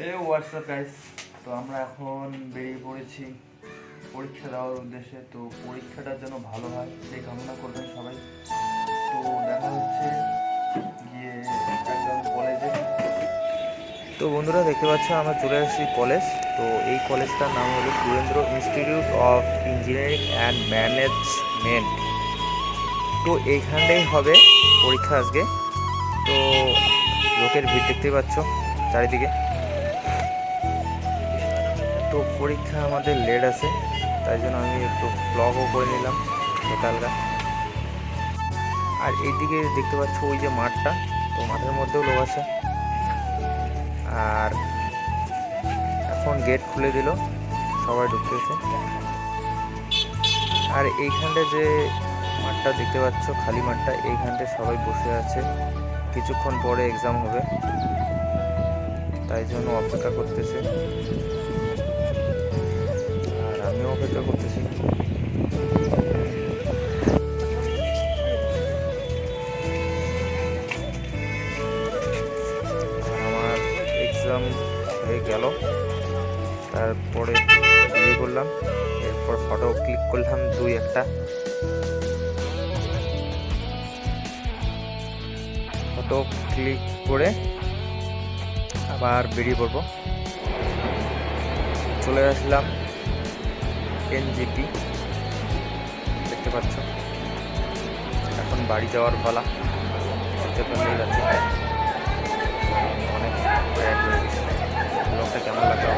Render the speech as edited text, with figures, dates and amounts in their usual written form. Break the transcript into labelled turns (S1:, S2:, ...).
S1: হে WhatsApp guys, তো আমরা এখন বেরিয়ে পড়েছি পরীক্ষা দেওয়ার উদ্দেশ্যে। তো পরীক্ষাটা যেন ভালো হয় সেই কামনা করবেন সবাই। তো দেখা হচ্ছে গিয়ে একদম কলেজে। তো বন্ধুরা দেখতে পাচ্ছ আমরা চলে আসছি কলেজ। তো এই কলেজটার নাম হলো Surendra institute of engineering and management. তো এইখানটাই হবে পরীক্ষা আজকে। তো লোকের ভিড় দেখতেই পাচ্ছ চারিদিকে। তো পরীক্ষা আমাদের লেট আছে, তাই জন্য আমি একটু ব্লগও করে নিলাম হালকা। আর এইদিকে দেখতে পাচ্ছ ওই যে মাঠটা, তো মাঠের মধ্যেও লোক আছে। আর এখন গেট খুলে দিল, সবাই ঢুকতেছে। আর এইখানটা যে মাঠটা দেখতে পাচ্ছ খালি মাঠটা, এইখানটায় সবাই বসে আছে, কিছুক্ষণ পরে এক্সাম হবে, তাই জন্য অপেক্ষা করতেছে। আর আমিও অপেক্ষা করতেছি। আমার এক্সাম হয়ে গেল, তারপরে বিয়ে করলাম, এরপর ফটো ক্লিক করলাম একটা ফটো ক্লিক করে আবার বেরিয়ে পড়বো। চলে আসলাম এনজিপি, দেখতে পাচ্ছ। এখন বাড়ি যাওয়ার পালা, যাচ্ছে অনেক ব্যাড হয়ে গেছে। ব্লগটা কেমন লাগলো?